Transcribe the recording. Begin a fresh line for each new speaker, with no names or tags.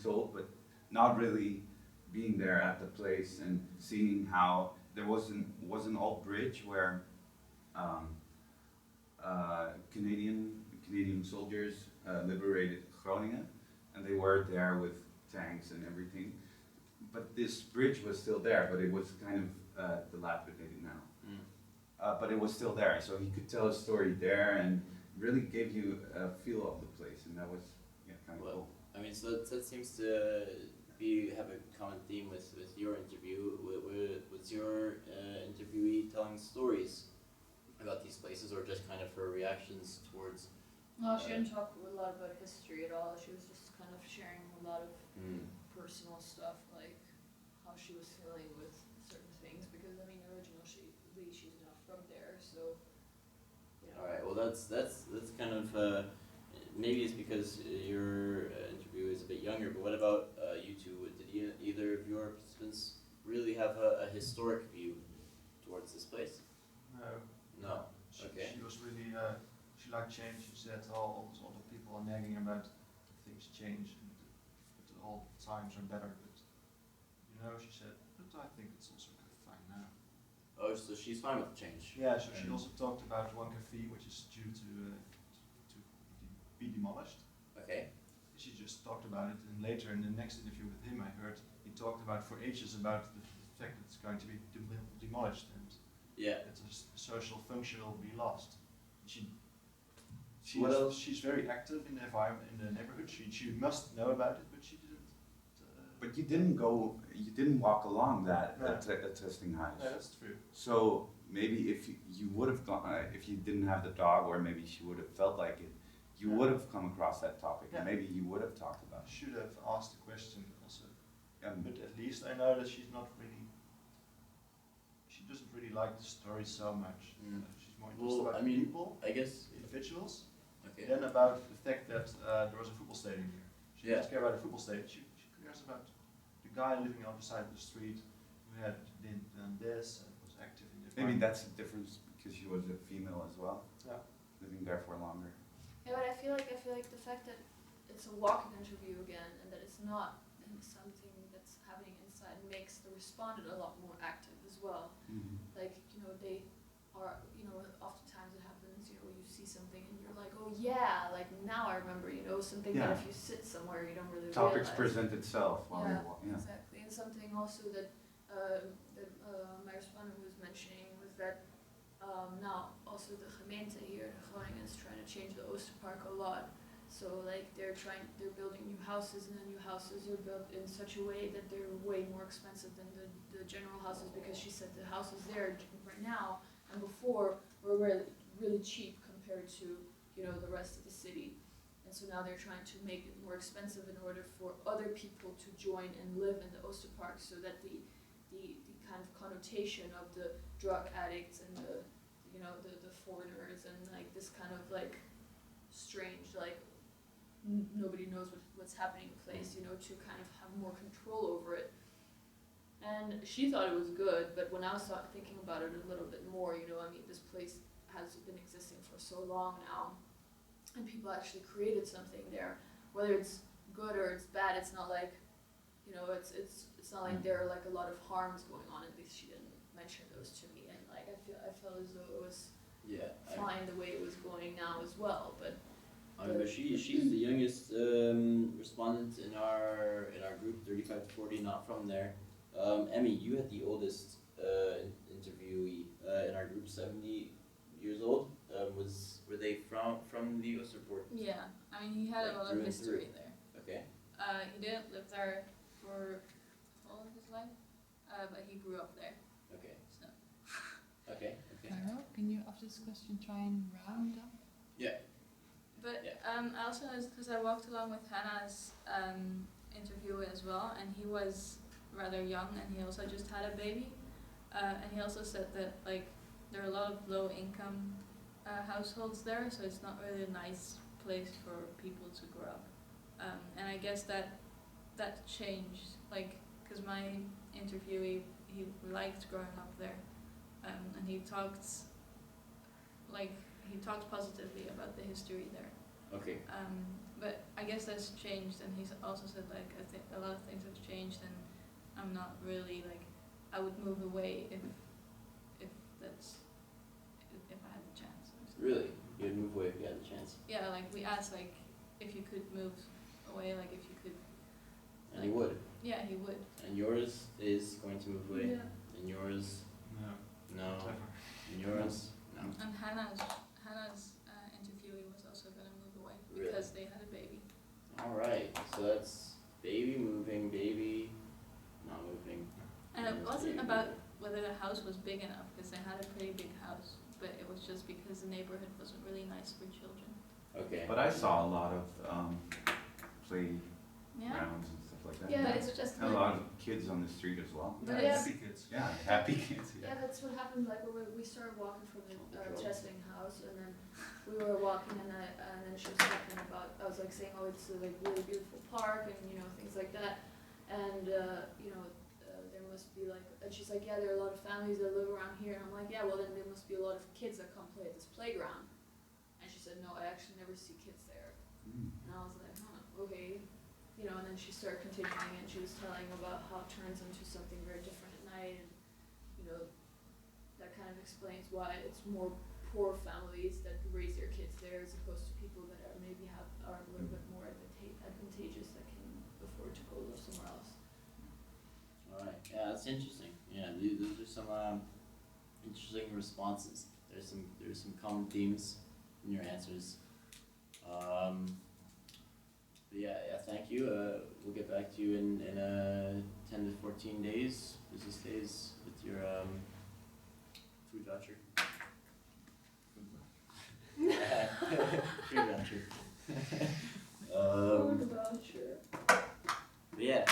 told, but not really being there at the place and seeing how there was an old bridge where um, Canadian soldiers liberated Groningen, and they were there with tanks and everything. But this bridge was still there, but it was kind of dilapidated now.
Mm.
But it was still there, so he could tell a story there and really gave you a feel of the place, and that was kind of
Well,
cool.
I mean, so that seems to have a common theme with your interview. Was your interviewee telling stories about these places, or just kind of her reactions towards?
No, she didn't talk a lot about history at all. She was just kind of sharing a lot of personal stuff, like how she was feeling with certain things. Because I mean, originally she's not from there, so. You know.
All right. Well, that's kind of maybe it's because your interview is a bit younger. But what about you two? Did either of your participants really have a historic view towards this place?
No.
No. Okay.
She was really, she liked change. She said all the people are nagging about things change and that all times are better. But, she said, but I think it's also fine now.
Oh, so she's fine with change.
Yeah, so she also talked about one cafe which is due to be demolished.
Okay.
She just talked about it, and later in the next interview with him, I heard he talked about for ages about the fact that it's going to be demolished and
Yeah.
that the social function will be lost.
What else?
She's very active in the environment, in the neighborhood. She must know about it, but she didn't.
But you didn't walk along that testing house.
No, that's true.
So maybe if you would have gone, if you didn't have the dog, or maybe she would have felt like it, you would have come across that topic, and maybe you would have talked about it.
Should have asked the question also. But at least I know that she doesn't really like the story so much. She's more interested about people,
I guess.
individuals,
Okay.
than about the fact that there was a football stadium here. She doesn't care about the football stadium. She cares about the guy living on the side of the street who had done this and was active in the
Maybe that's the difference, because she was a female as well,
Yeah.
living there for longer.
Yeah, but I feel like the fact that it's a walk-in interview again, and that it's not something that's happening inside, makes the respondent a lot more active as well.
Mm-hmm.
Like, they are, oftentimes it happens, you see something and you're like, oh yeah, like now I remember, something that if you sit somewhere you don't really
Topics
realize.
present itself while you're walking. Yeah.
Exactly. And something also that my respondent was mentioning was that now also the gemeente here, Groningen, is trying to change the Oosterpark a lot. So like they're building new houses, and the new houses are built in such a way that they're way more expensive than the general houses, because she said the houses there right now and before were really, really cheap compared to the rest of the city. And so now they're trying to make it more expensive in order for other people to join and live in the Oosterpark, so that the kind of connotation of the drug addicts and the foreigners and like this kind of like strange like nobody knows what's happening place, to kind of have more control over it. And she thought it was good, but when I was thinking about it a little bit more, this place has been existing for so long now, and people actually created something there. Whether it's good or it's bad, it's not like, it's not like there are like a lot of harms going on. At least she didn't mention those to me, and like I felt as though it was fine the way it was going now as well. But
she's the youngest respondent in our group, 35 to 40, not from there. Emmy, you had the oldest interviewee in our group, 70 years old. Were they from the Oosterpoort?
Yeah, I mean he had a lot of history there.
Okay.
He didn't live there for all of his life, but he grew up there.
Okay.
So.
Okay.
Caro, can you after this question try and round up?
Yeah.
But I also noticed, because I walked along with Hannah's interview as well, and he was rather young, and he also just had a baby, and he also said that like there are a lot of low income households there, so it's not really a nice place for people to grow up, and I guess that changed, like, because my interviewee, he liked growing up there, and he talked positively about the history there.
Okay.
but I guess that's changed, and he's also said like I think a lot of things have changed, and I'm not really like I would move away if that's if I had the chance.
Really? You'd move away if you had the chance.
Yeah, like we asked like if you could move away, like if you could.
And you would.
Yeah, he would.
And yours is going to move away.
Yeah.
And yours,
No,
no.
never.
And yours, no.
And Hannah's interviewee was also gonna move away
Really?
because they had a baby.
All right. So that's baby moving, baby not moving.
And it
and
wasn't
baby
about
moving.
whether the house was big enough, because they had a pretty big house, but it was just because the neighborhood wasn't really nice for children.
Okay.
But I saw a lot of playgrounds
Yeah.
and stuff like that.
Yeah,
But
it's just
And a
like,
lot of kids on the street as well.
But
Yeah,
it's-
happy kids.
Yeah, happy kids.
yeah, that's what happened. Like when we started walking from the
Control.
testing house, and then we were walking, and then she was talking about. I was like saying, oh, it's a like really beautiful park, and you know things like that, and you know there must be like, and she's like, yeah, there are a lot of families that live around here, and I'm like, yeah, well then there must be a lot of kids that come play at this playground, and she said, no, I actually never see kids there.
Mm.
And I was like, okay. You know, and then she started continuing, and she was telling about how it turns into something very different at night, and, you know, that kind of explains why it's more poor families that raise their kids there as opposed to people that are maybe are a little bit more advantageous that can afford to go live somewhere else.
All right. Yeah, that's interesting. Yeah, those are some interesting responses. There's some common themes in your answers. But yeah, thank you. We'll get back to you in 10 to 14 days, business days, with your food voucher. Food voucher.
Food voucher.
But yeah,